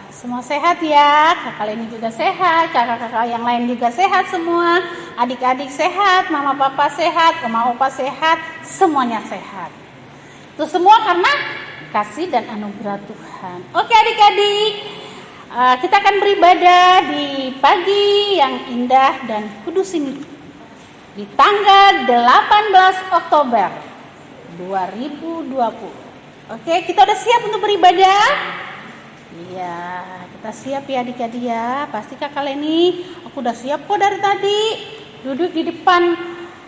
Semua sehat ya, kakak ini juga sehat, kakak-kakak yang lain juga sehat semua, adik-adik sehat, mama papa sehat, oma opa sehat, semuanya sehat. Itu semua karena kasih dan anugerah Tuhan. Oke adik-adik, kita akan beribadah di pagi yang indah dan kudus ini di tanggal 18 Oktober 2020. Oke, kita udah siap untuk beribadah? Iya, kita siap ya adik-adik ya. Pasti kakak ini aku udah siap kok dari tadi. Duduk di depan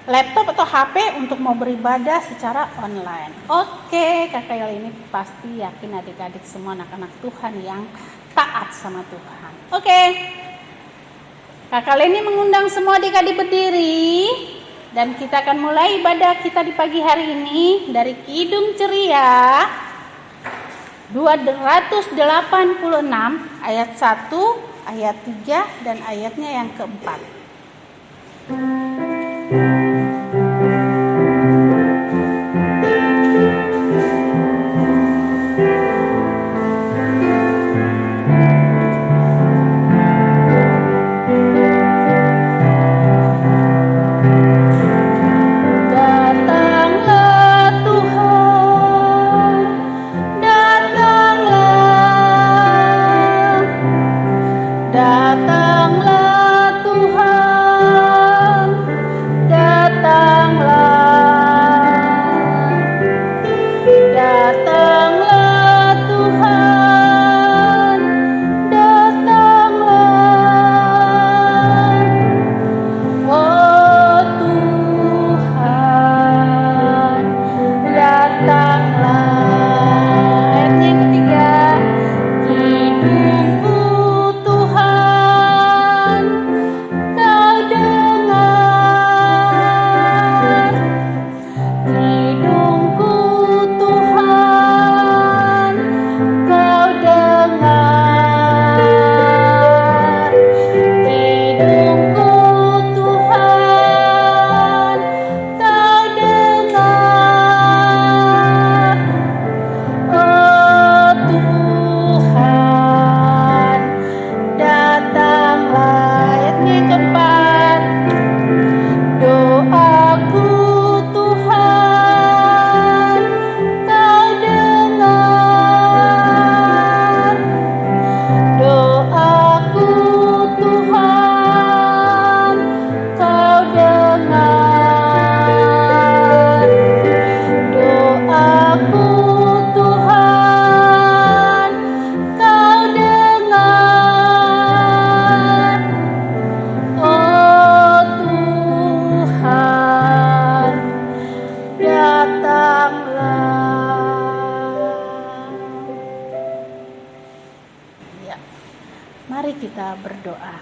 laptop atau HP untuk mau beribadah secara online. Oke, kakak ini pasti yakin adik-adik semua anak-anak Tuhan yang taat sama Tuhan. Oke, kakak ini mengundang semua adik-adik berdiri. Dan kita akan mulai ibadah kita di pagi hari ini dari Kidung Ceria 286 ayat 1, ayat 3 dan ayatnya yang keempat. Mari kita berdoa.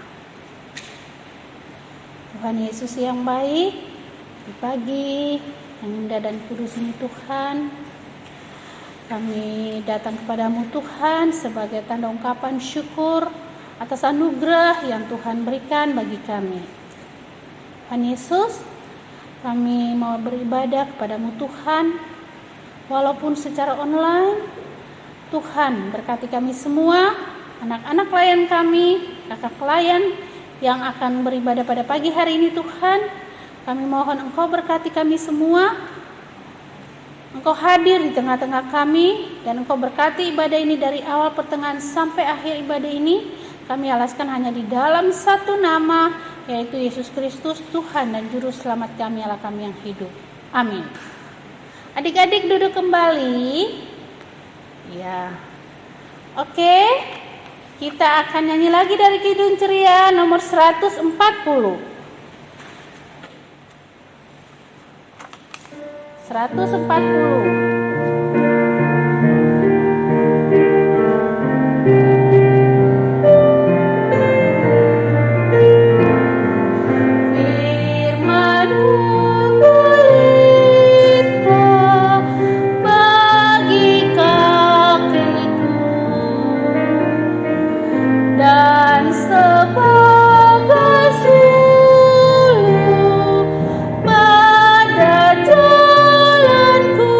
Tuhan Yesus yang baik, di pagi yang indah dan kudus ini Tuhan, kami datang kepadamu Tuhan sebagai tanda ungkapan syukur atas anugerah yang Tuhan berikan bagi kami. Tuhan Yesus, kami mau beribadah kepadamu Tuhan, walaupun secara online. Tuhan berkati kami semua, anak-anak klien kami, kakak klien yang akan beribadah pada pagi hari ini Tuhan. Kami mohon Engkau berkati kami semua. Engkau hadir di tengah-tengah kami dan Engkau berkati ibadah ini dari awal pertengahan sampai akhir ibadah ini. Kami alaskan hanya di dalam satu nama, yaitu Yesus Kristus, Tuhan dan Juru Selamat kami, Allah kami yang hidup. Amin. Adik-adik duduk kembali. Ya. Oke. Kita akan nyanyi lagi dari Kidung Ceria nomor 140. 140. Pada jalanku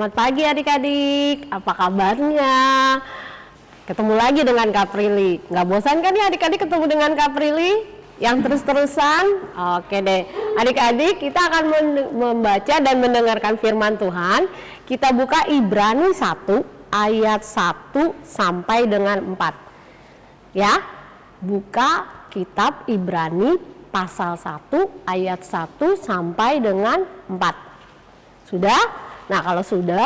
Selamat pagi adik-adik, apa kabarnya? Ketemu lagi dengan Kak Prilly. Nggak bosan kan ya adik-adik ketemu dengan Kak Prilly? Yang terus-terusan? Oke deh, adik-adik kita akan membaca dan mendengarkan firman Tuhan. Kita buka Ibrani 1 ayat 1 sampai dengan 4. Ya, buka kitab Ibrani pasal 1 ayat 1 sampai dengan 4. Sudah? Nah kalau sudah,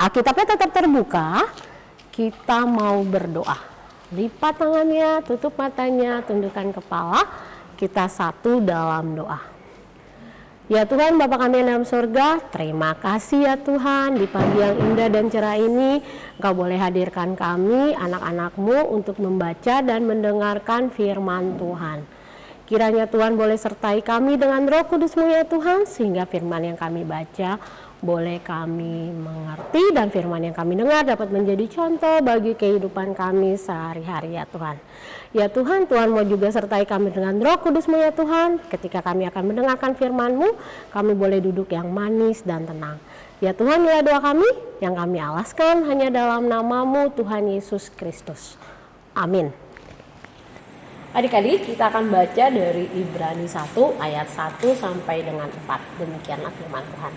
Alkitabnya tetap terbuka, kita mau berdoa. Lipat tangannya, tutup matanya, tundukkan kepala, kita satu dalam doa. Ya Tuhan, Bapa kami yang dalam surga, terima kasih ya Tuhan, di pagi yang indah dan cerah ini, Engkau boleh hadirkan kami, anak-anak-Mu, untuk membaca dan mendengarkan firman Tuhan. Kiranya Tuhan boleh sertai kami dengan Roh Kudus-Mu ya Tuhan, sehingga firman yang kami baca boleh kami mengerti dan firman yang kami dengar dapat menjadi contoh bagi kehidupan kami sehari-hari ya Tuhan. Ya Tuhan, Tuhan mau juga sertai kami dengan Roh Kudus-Mu ya Tuhan. Ketika kami akan mendengarkan firman-Mu, kami boleh duduk yang manis dan tenang. Ya Tuhan, inilah doa kami yang kami alaskan hanya dalam nama-Mu Tuhan Yesus Kristus. Amin. Adik-adik, kita akan baca dari Ibrani 1 ayat 1 sampai dengan 4. Demikianlah firman Tuhan.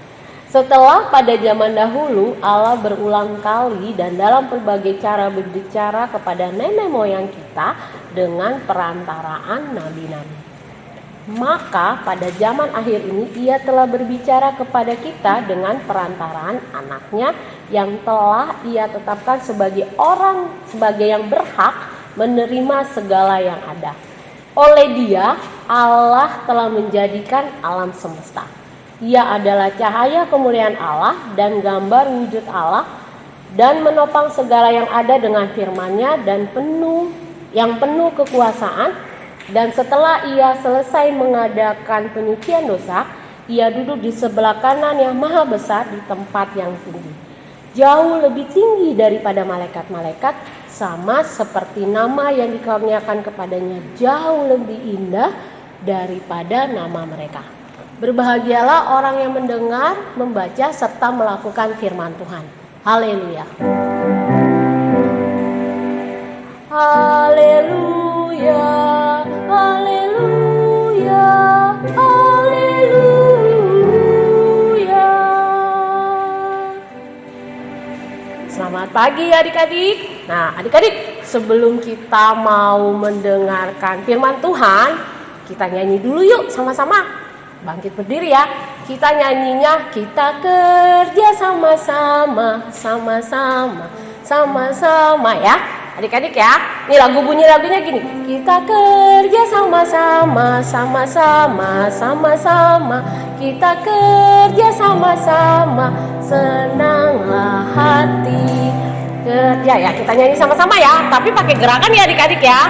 Setelah pada zaman dahulu Allah berulang kali dan dalam berbagai cara berbicara kepada nenek moyang kita dengan perantaraan nabi-nabi. Maka pada zaman akhir ini Ia telah berbicara kepada kita dengan perantaraan anaknya yang telah Ia tetapkan sebagai yang berhak menerima segala yang ada. Oleh Dia, Allah telah menjadikan alam semesta. Ia adalah cahaya kemuliaan Allah dan gambar wujud Allah, dan menopang segala yang ada dengan firman-Nya dan penuh kekuasaan. Dan setelah Ia selesai mengadakan penyucian dosa, Ia duduk di sebelah kanan yang maha besar di tempat yang tinggi, jauh lebih tinggi daripada malaikat-malaikat, sama seperti nama yang dikaruniakan kepadanya jauh lebih indah daripada nama mereka. Berbahagialah orang yang mendengar, membaca, serta melakukan firman Tuhan. Haleluya. Haleluya. Haleluya. Haleluya. Selamat pagi adik-adik. Nah adik-adik, sebelum kita mau mendengarkan firman Tuhan, kita nyanyi dulu yuk sama-sama. Bangkit berdiri ya. Kita nyanyinya, kita kerja sama-sama, sama-sama, sama-sama ya. Adik-adik ya. Nih bunyi lagunya gini. Kita kerja sama-sama, sama-sama, sama-sama. Kita kerja sama-sama, senanglah hati. Kerja ya, kita nyanyi sama-sama ya. Tapi pakai gerakan ya adik-adik ya.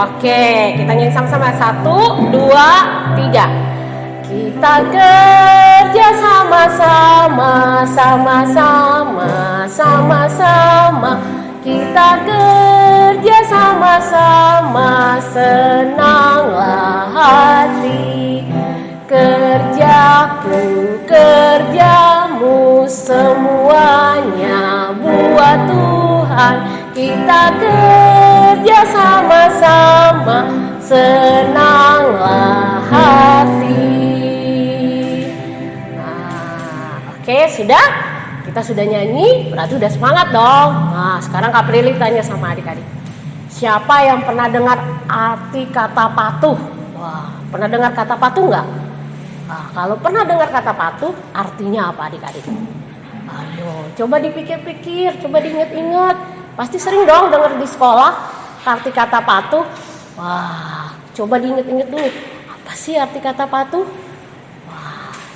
Oke, kita nyanyi sama-sama. 1, 2, 3. Kita kerja sama-sama, sama-sama, sama-sama. Kita kerja sama-sama, senanglah hati. Kerjaku, kerjamu, semuanya buat Tuhan. Kita kerja sama-sama, senanglah hati. Oke, sudah? Kita sudah nyanyi, berarti udah semangat dong. Nah, sekarang Kak Prilly tanya sama adik-adik. Siapa yang pernah dengar arti kata patuh? Wah, pernah dengar kata patuh nggak? Nah, kalau pernah dengar kata patuh, artinya apa adik-adik? Ayo, coba dipikir-pikir, coba diingat-ingat. Pasti sering dong dengar di sekolah arti kata patuh. Wah, coba diingat-ingat dulu. Apa sih arti kata patuh?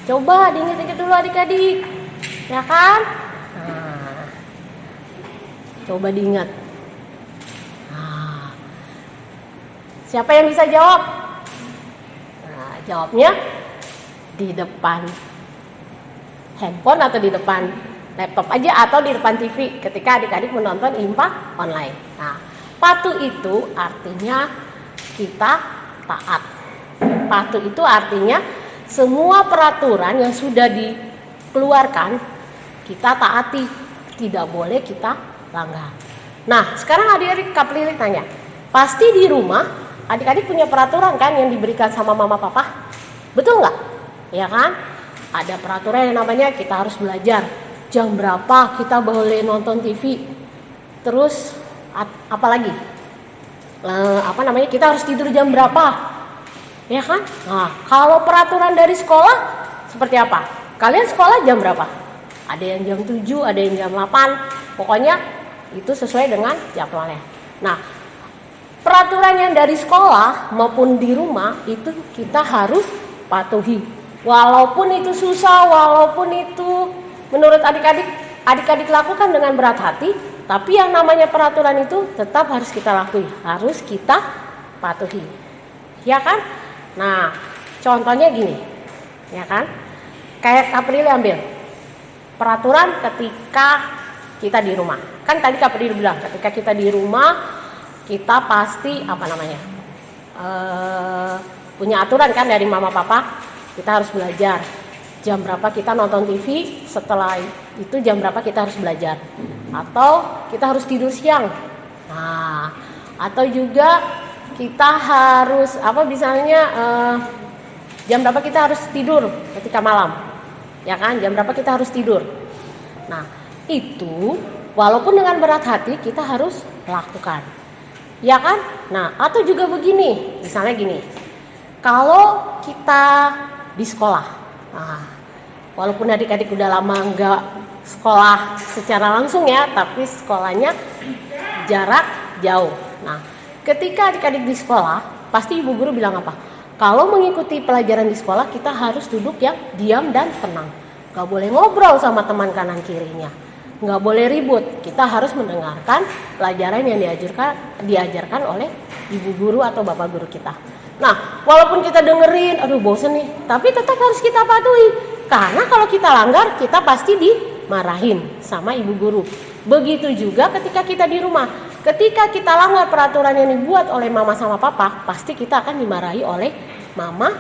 Coba diingat-ingat dulu adik-adik, ya kan? Nah, coba diingat. Nah, siapa yang bisa jawab? Nah, jawabnya di depan handphone atau di depan laptop aja atau di depan TV ketika adik-adik menonton IMPA online. Nah, patuh itu artinya kita taat. Patuh itu artinya semua peraturan yang sudah dikeluarkan kita taati, tidak boleh kita langgar. Nah, sekarang adik-adik Kak Prilly tanya, pasti di rumah adik-adik punya peraturan kan yang diberikan sama mama papa? Betul nggak? Ya kan? Ada peraturan yang namanya kita harus belajar. Jam berapa kita boleh nonton TV? Terus apa lagi? Kita harus tidur jam berapa? Ya kan? Nah, kalau peraturan dari sekolah seperti apa? Kalian sekolah jam berapa? Ada yang jam 7, ada yang jam 8. Pokoknya itu sesuai dengan jadwalnya. Nah, peraturan yang dari sekolah maupun di rumah itu kita harus patuhi. Walaupun itu susah, walaupun itu menurut adik-adik lakukan dengan berat hati, tapi yang namanya peraturan itu tetap harus kita lakui, harus kita patuhi. Ya kan? Nah, contohnya gini, ya kan? Kayak Kak Prilly ambil peraturan ketika kita di rumah. Kan tadi Kak Prilly bilang, ketika kita di rumah kita pasti punya aturan kan dari mama papa, kita harus belajar. Jam berapa kita nonton TV, setelah itu jam berapa kita harus belajar. Atau kita harus tidur siang. Nah, atau juga kita harus jam berapa kita harus tidur ketika malam, ya kan? Jam berapa kita harus tidur. Nah, itu walaupun dengan berat hati kita harus lakukan, ya kan? Nah, atau juga begini, misalnya gini, kalau kita di sekolah, walaupun adik-adik udah lama nggak sekolah secara langsung ya, tapi sekolahnya jarak jauh. Nah, ketika adik-adik di sekolah, pasti ibu guru bilang apa? Kalau mengikuti pelajaran di sekolah, kita harus duduk yang diam dan tenang. Gak boleh ngobrol sama teman kanan kirinya. Gak boleh ribut. Kita harus mendengarkan pelajaran yang diajarkan oleh ibu guru atau bapak guru kita. Nah, walaupun kita dengerin, aduh bosen nih, tapi tetap harus kita patuhi. Karena kalau kita langgar, kita pasti dimarahin sama ibu guru. Begitu juga ketika kita di rumah. Ketika kita langgar peraturan yang dibuat oleh mama sama papa, pasti kita akan dimarahi oleh mama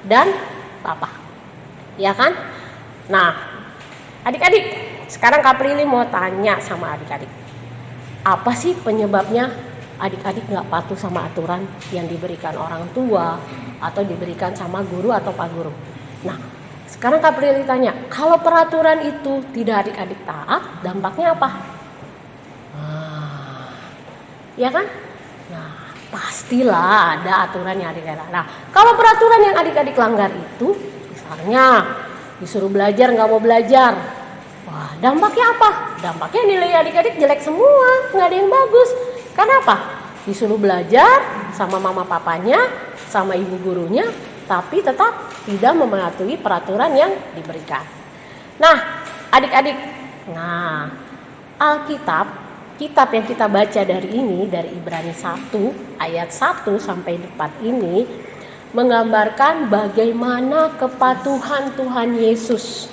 dan papa. Ya kan? Nah, adik-adik, sekarang Kak Prilly mau tanya sama adik-adik. Apa sih penyebabnya adik-adik gak patuh sama aturan yang diberikan orang tua atau diberikan sama guru atau pak guru? Nah, sekarang Kak Prilly tanya, kalau peraturan itu tidak adik-adik taat, dampaknya apa? Ya kan? Nah, pastilah ada aturan yang adik-adik. Nah, kalau peraturan yang adik-adik langgar itu, misalnya disuruh belajar nggak mau belajar, wah, dampaknya apa? Dampaknya nilai adik-adik jelek semua, nggak ada yang bagus. Kenapa? Disuruh belajar sama mama papanya, sama ibu gurunya, tapi tetap tidak mematuhi peraturan yang diberikan. Nah, adik-adik, Kitab yang kita baca dari Ibrani 1 ayat 1 sampai 4 ini menggambarkan bagaimana kepatuhan Tuhan Yesus.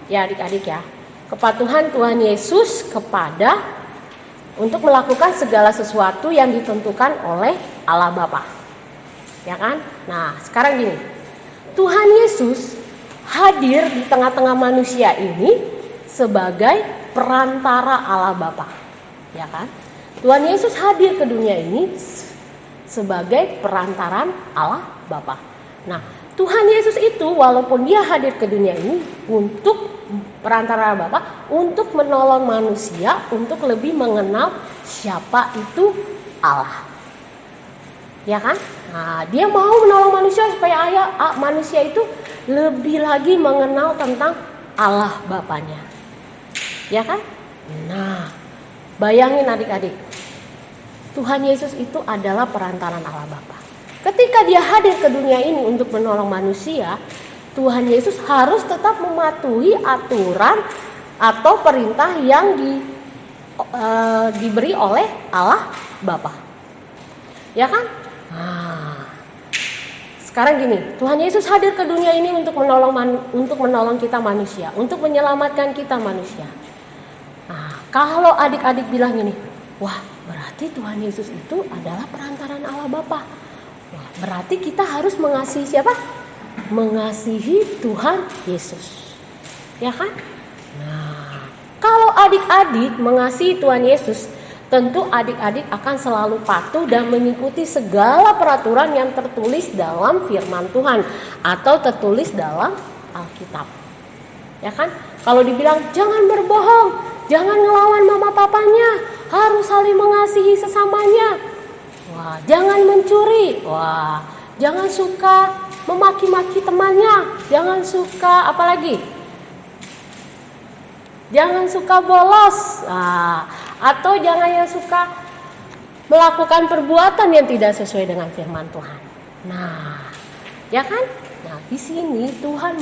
Ya adik-adik ya, kepatuhan Tuhan Yesus untuk melakukan segala sesuatu yang ditentukan oleh Allah Bapa. Ya kan? Nah, sekarang gini. Tuhan Yesus hadir di tengah-tengah manusia ini sebagai perantara Allah Bapa. Ya kan? Tuhan Yesus hadir ke dunia ini sebagai perantaran Allah Bapa. Nah, Tuhan Yesus itu walaupun dia hadir ke dunia ini untuk perantara Allah Bapa, untuk menolong manusia untuk lebih mengenal siapa itu Allah. Ya kan? Nah, dia mau menolong manusia supaya manusia itu lebih lagi mengenal tentang Allah Bapanya. Ya kan? Nah, bayangin adik-adik, Tuhan Yesus itu adalah perantaran Allah Bapa. Ketika dia hadir ke dunia ini untuk menolong manusia, Tuhan Yesus harus tetap mematuhi aturan atau perintah yang diberi oleh Allah Bapa. Ya kan? Sekarang gini, Tuhan Yesus hadir ke dunia ini untuk menolong kita manusia, untuk menyelamatkan kita manusia. Kalau adik-adik bilang gini, wah berarti Tuhan Yesus itu adalah perantaran Allah Bapa. Wah, berarti kita harus mengasihi siapa? Mengasihi Tuhan Yesus. Ya kan? Nah, adik-adik mengasihi Tuhan Yesus, tentu adik-adik akan selalu patuh dan mengikuti segala peraturan yang tertulis dalam firman Tuhan atau tertulis dalam Alkitab. Ya kan? Kalau dibilang jangan berbohong, jangan ngelawan mama papanya, harus saling mengasihi sesamanya. Wah, jangan mencuri. Wah, jangan suka memaki-maki temannya, jangan suka apa lagi? Jangan suka bolos. Atau jangan yang suka melakukan perbuatan yang tidak sesuai dengan firman Tuhan. Nah, ya kan? Nah, di sini Tuhan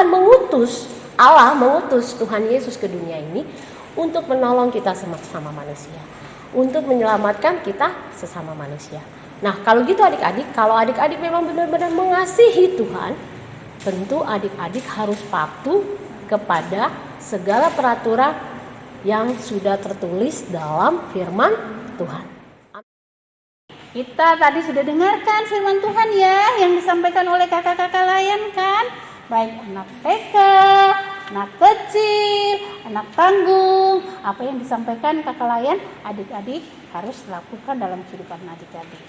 mengutus, Allah mengutus Tuhan Yesus ke dunia ini untuk menolong kita sesama manusia, untuk menyelamatkan kita sesama manusia. Nah, kalau gitu adik-adik, kalau adik-adik memang benar-benar mengasihi Tuhan, tentu adik-adik harus patuh kepada segala peraturan yang sudah tertulis dalam firman Tuhan. Kita tadi sudah dengarkan firman Tuhan ya, yang disampaikan oleh kakak-kakak layan kan, baik anak TK, anak kecil, anak tanggung, apa yang disampaikan kakak layan, adik-adik harus lakukan dalam kehidupan adik-adik.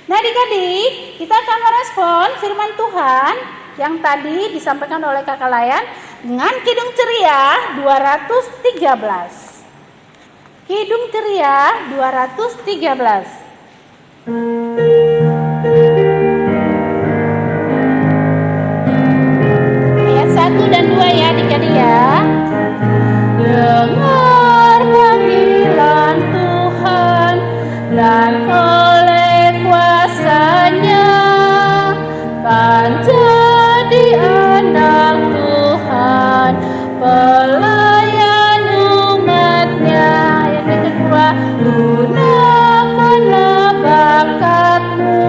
Nah adik-adik, kita akan merespon firman Tuhan yang tadi disampaikan oleh kakak layan dengan Kidung Ceria 213. Kidung Ceria 213. Ayat 1 dan 2 ya adik-adik ya. Dengar panggilan Tuhan dan oleh kuasa-Nya kan jadi anak Tuhan, pelayan umat-Nya. Yang kedua, gunakanlah bakatmu,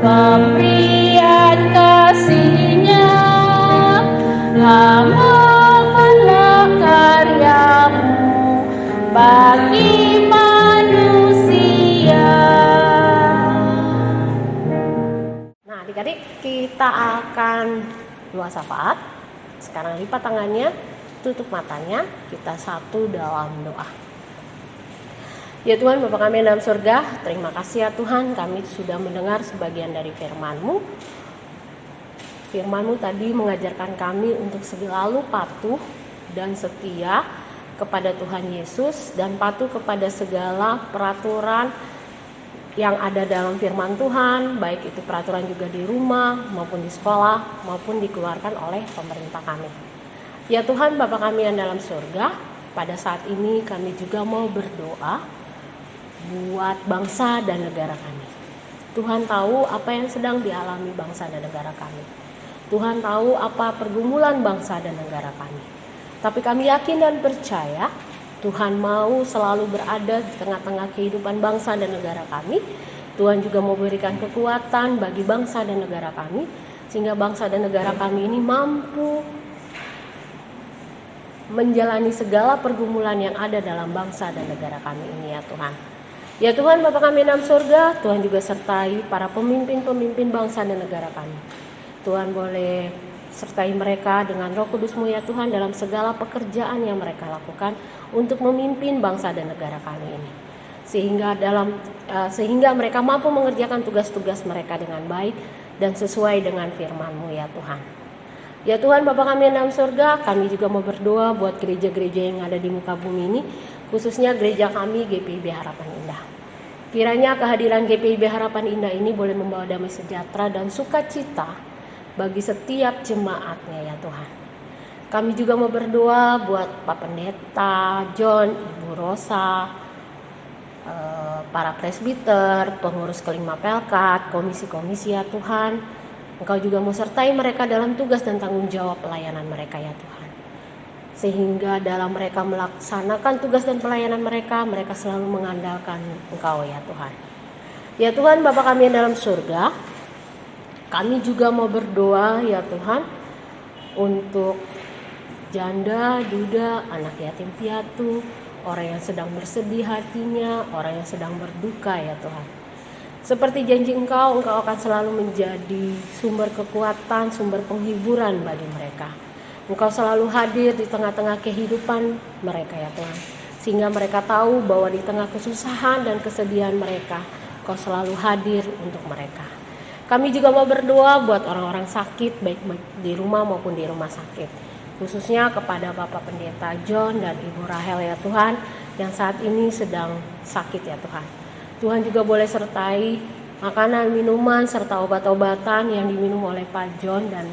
pemberian kasih-Nya, amalkanlah karyamu bagi manusia. Nah, adik-adik, kita akan doa syafaat. Sekarang lipat tangannya, tutup matanya, kita satu dalam doa. Ya Tuhan, Bapa kami yang dalam surga, terima kasih ya Tuhan, kami sudah mendengar sebagian dari firman-Mu. Firman-Mu tadi mengajarkan kami untuk selalu patuh dan setia kepada Tuhan Yesus dan patuh kepada segala peraturan yang ada dalam firman Tuhan, baik itu peraturan juga di rumah maupun di sekolah maupun dikeluarkan oleh pemerintah kami. Ya Tuhan, Bapa kami yang dalam surga, pada saat ini kami juga mau berdoa buat bangsa dan negara kami. Tuhan tahu apa yang sedang dialami bangsa dan negara kami. Tuhan tahu apa pergumulan bangsa dan negara kami. Tapi kami yakin dan percaya Tuhan mau selalu berada di tengah-tengah kehidupan bangsa dan negara kami. Tuhan juga mau berikan kekuatan bagi bangsa dan negara kami, sehingga bangsa dan negara kami ini mampu menjalani segala pergumulan yang ada dalam bangsa dan negara kami ini ya Tuhan. Ya Tuhan, Bapa kami dalam surga, Tuhan juga sertai para pemimpin-pemimpin bangsa dan negara kami. Tuhan boleh sertai mereka dengan Roh Kudus-Mu ya Tuhan dalam segala pekerjaan yang mereka lakukan untuk memimpin bangsa dan negara kami ini. Sehingga mereka mampu mengerjakan tugas-tugas mereka dengan baik dan sesuai dengan firman-Mu ya Tuhan. Ya Tuhan, Bapa kami yang dalam surga, kami juga mau berdoa buat gereja-gereja yang ada di muka bumi ini, khususnya gereja kami GPIB Harapan Indah. Kiranya kehadiran GPIB Harapan Indah ini boleh membawa damai sejahtera dan sukacita bagi setiap jemaatnya ya Tuhan. Kami juga mau berdoa buat Pak Pendeta John, Ibu Rosa, para presbiter, pengurus kelima Pelkat, komisi-komisi ya Tuhan. Engkau juga mau sertai mereka dalam tugas dan tanggung jawab pelayanan mereka ya Tuhan. Sehingga dalam mereka melaksanakan tugas dan pelayanan mereka, mereka selalu mengandalkan Engkau ya Tuhan. Ya Tuhan, Bapa kami yang dalam surga, kami juga mau berdoa ya Tuhan untuk janda, duda, anak yatim piatu, orang yang sedang bersedih hatinya, orang yang sedang berduka ya Tuhan. Seperti janji Engkau akan selalu menjadi sumber kekuatan, sumber penghiburan bagi mereka. Engkau selalu hadir di tengah-tengah kehidupan mereka ya Tuhan. Sehingga mereka tahu bahwa di tengah kesusahan dan kesedihan mereka, Engkau selalu hadir untuk mereka. Kami juga mau berdoa buat orang-orang sakit, baik di rumah maupun di rumah sakit. Khususnya kepada Bapak Pendeta John dan Ibu Rahel ya Tuhan, yang saat ini sedang sakit ya Tuhan. Tuhan juga boleh sertai makanan, minuman, serta obat-obatan yang diminum oleh Pak John dan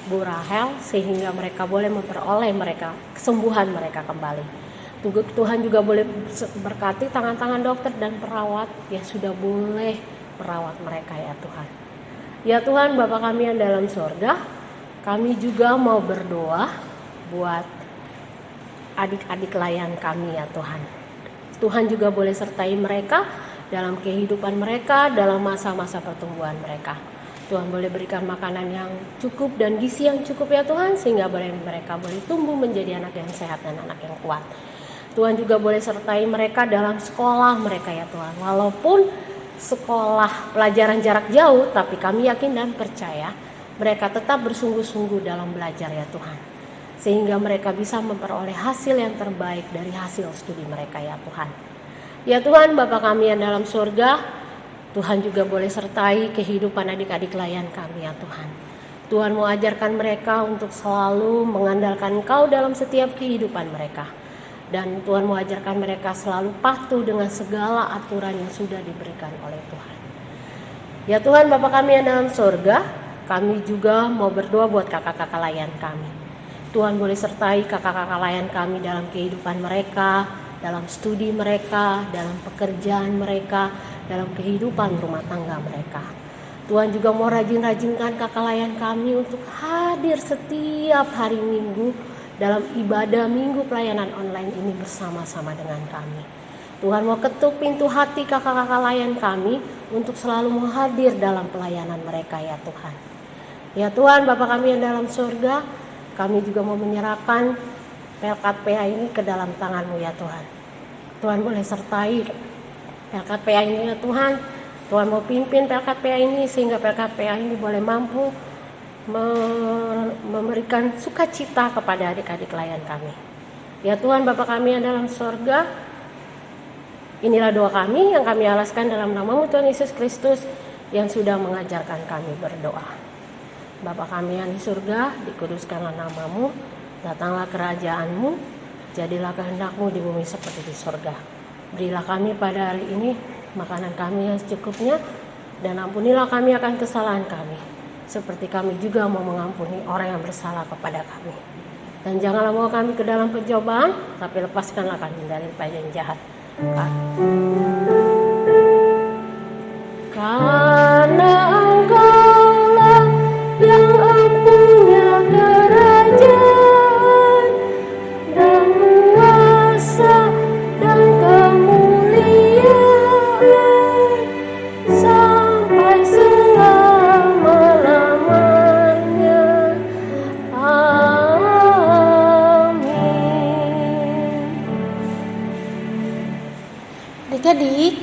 Bu Rahel, sehingga mereka boleh memperoleh kesembuhan mereka kembali. Tuhan juga boleh berkati tangan-tangan dokter dan perawat yang sudah boleh merawat mereka ya Tuhan. Ya Tuhan, Bapa kami yang dalam sorga, kami juga mau berdoa buat adik-adik layan kami ya Tuhan. Tuhan juga boleh sertai mereka dalam kehidupan mereka, dalam masa-masa pertumbuhan mereka. Tuhan boleh berikan makanan yang cukup dan gizi yang cukup ya Tuhan, sehingga mereka boleh tumbuh menjadi anak yang sehat dan anak yang kuat. Tuhan juga boleh sertai mereka dalam sekolah mereka ya Tuhan. Walaupun sekolah pelajaran jarak jauh, tapi kami yakin dan percaya mereka tetap bersungguh-sungguh dalam belajar ya Tuhan. Sehingga mereka bisa memperoleh hasil yang terbaik dari hasil studi mereka ya Tuhan. Ya Tuhan, Bapa kami yang dalam surga, Tuhan juga boleh sertai kehidupan adik-adik layan kami ya Tuhan. Tuhan mau ajarkan mereka untuk selalu mengandalkan Engkau dalam setiap kehidupan mereka. Dan Tuhan mau ajarkan mereka selalu patuh dengan segala aturan yang sudah diberikan oleh Tuhan. Ya Tuhan, Bapa kami yang dalam surga, kami juga mau berdoa buat kakak-kakak layan kami. Tuhan boleh sertai kakak-kakak layan kami dalam kehidupan mereka, dalam studi mereka, dalam pekerjaan mereka, dalam kehidupan rumah tangga mereka. Tuhan juga mau rajin-rajinkan kakak layan kami untuk hadir setiap hari Minggu dalam ibadah Minggu pelayanan online ini bersama-sama dengan kami. Tuhan mau ketuk pintu hati kakak-kakak layan kami untuk selalu mau hadir dalam pelayanan mereka ya Tuhan. Ya Tuhan, Bapa kami yang dalam surga, kami juga mau menyerahkan PLKPA ini ke dalam tangan-Mu ya Tuhan. Tuhan boleh sertai PLKPA ini ya Tuhan. Tuhan mau pimpin PLKPA ini sehingga PLKPA ini boleh mampu memberikan sukacita kepada adik-adik layan kami. Ya Tuhan, Bapa kami yang dalam surga, inilah doa kami yang kami alaskan dalam nama-Mu Tuhan Yesus Kristus yang sudah mengajarkan kami berdoa. Bapa kami yang di surga, dikuduskanlah nama-Mu, datanglah kerajaan-Mu, jadilah kehendak-Mu di bumi seperti di surga. Berilah kami pada hari ini makanan kami yang secukupnya, dan ampunilah kami akan kesalahan kami, seperti kami juga mau mengampuni orang yang bersalah kepada kami. Dan janganlah membawa kami ke dalam pencobaan, tapi lepaskanlah kami dari yang jahat. Karena Engkaulah yang punya kerajaan dan kuasa dan kemuliaan sampai selama-lamanya. Amin. Adik-adik,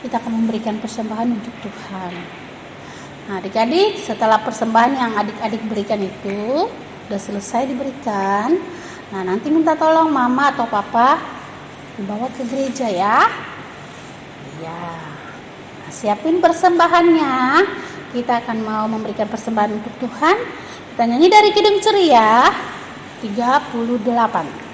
kita akan memberikan persembahan untuk Tuhan. Nah, adik-adik, setelah persembahan yang adik-adik berikan itu sudah selesai diberikan, nah nanti minta tolong mama atau papa dibawa ke gereja ya. Iya. Nah, siapin persembahannya. Kita akan mau memberikan persembahan untuk Tuhan. Kita nyanyi dari Kidung Ceria 38.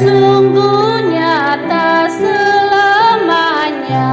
Sungguh nyata selamanya.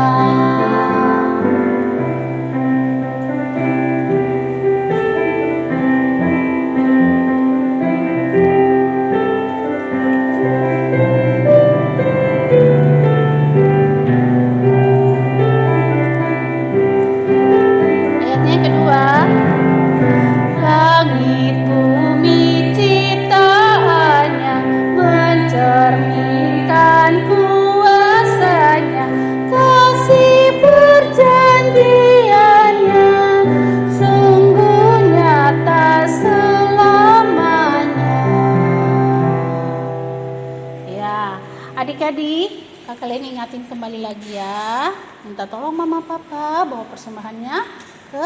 adik-adik, kalian ingatin kembali lagi ya. Minta tolong mama papa bawa persembahannya ke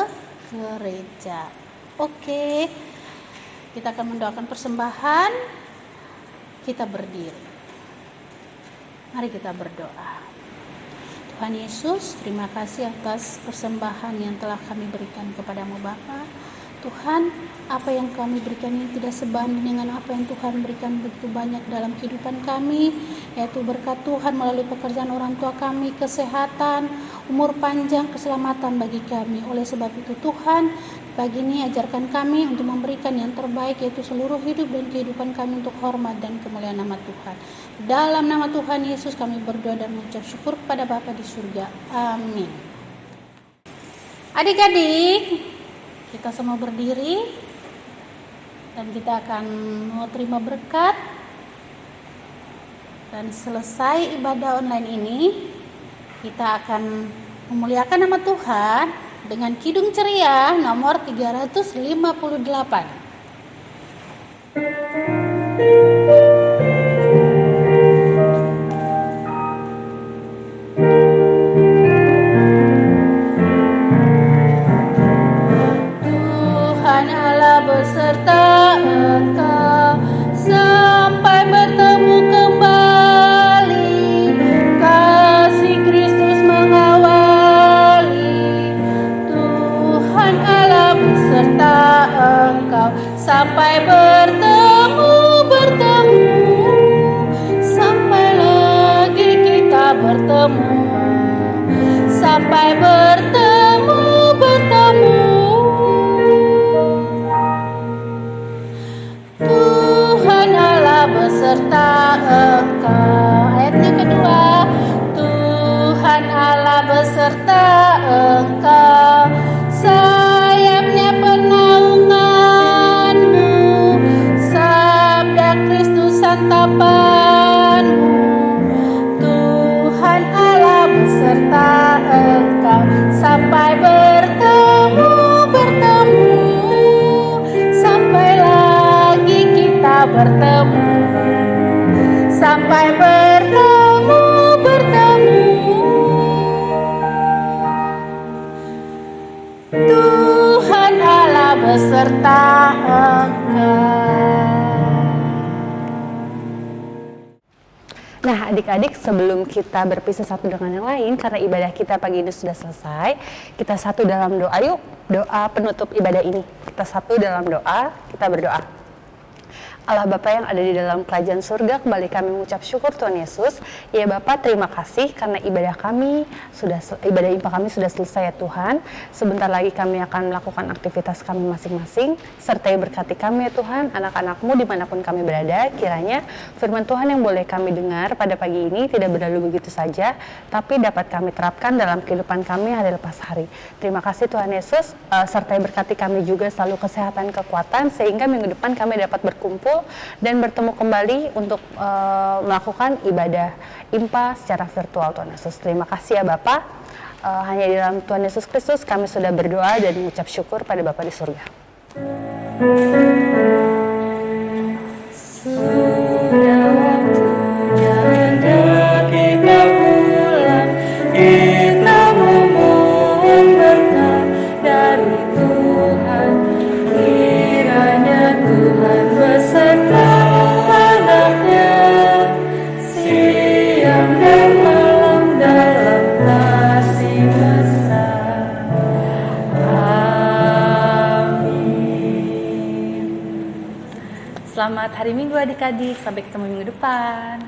gereja. Oke, kita akan mendoakan persembahan. Kita berdiri. Mari kita berdoa. Tuhan Yesus, terima kasih atas persembahan yang telah kami berikan kepadamu Bapa. Tuhan, apa yang kami berikan ini tidak sebanding dengan apa yang Tuhan berikan begitu banyak dalam kehidupan kami, yaitu berkat Tuhan melalui pekerjaan orang tua kami, kesehatan, umur panjang, keselamatan bagi kami. Oleh sebab itu Tuhan, pagi ini ajarkan kami untuk memberikan yang terbaik, yaitu seluruh hidup dan kehidupan kami untuk hormat dan kemuliaan nama Tuhan. Dalam nama Tuhan Yesus kami berdoa dan mengucap syukur kepada Bapa di surga. Amin. Adik-adik, kita semua berdiri dan kita akan mau terima berkat. Dan selesai ibadah online ini, kita akan memuliakan nama Tuhan dengan kidung ceria nomor 358. Beserta engkau sampai bertemu kembali, kasih Kristus mengawali. Tuhan Allah beserta engkau sampai bertemu, sampai lagi kita bertemu, sampai bertemu. Beserta engkau. Ayatnya kedua, Tuhan Allah beserta engkau, sayapnya penaunganmu, sabda Kristus santapanmu. Tuhan Allah beserta engkau sampai bertemu, sampai lagi kita bertemu, sampai bertemu. Tuhan Allah beserta engkau. Nah adik-adik, sebelum kita berpisah satu dengan yang lain, karena ibadah kita pagi ini sudah selesai, kita satu dalam doa yuk. Doa penutup ibadah ini. Kita satu dalam doa, kita berdoa. Allah Bapa yang ada di dalam kerajaan surga, kembali kami mengucap syukur Tuhan Yesus. Ya Bapa, terima kasih karena ibadah IMPA kami sudah selesai ya Tuhan. Sebentar lagi kami akan melakukan aktivitas kami masing-masing. Sertai berkati kami ya Tuhan, anak-anak-Mu dimanapun kami berada. Kiranya firman Tuhan yang boleh kami dengar pada pagi ini tidak berlalu begitu saja, tapi dapat kami terapkan dalam kehidupan kami hari lepas hari. Terima kasih Tuhan Yesus, sertai berkati kami juga selalu kesehatan, kekuatan, sehingga minggu depan kami dapat berkumpul dan bertemu kembali untuk melakukan ibadah IMPA secara virtual Tuhan Yesus. Terima kasih ya Bapak. Hanya di dalam Tuhan Yesus Kristus kami sudah berdoa dan mengucap syukur pada Bapa di surga. Sudah waktunya hendak kita pulang, kita memohon berkat dari Tuhan. Kiranya Tuhan beserta anaknya, siang dan malam dalam kasih besar. Amin. Selamat hari Minggu adik-adik, sampai ketemu minggu depan.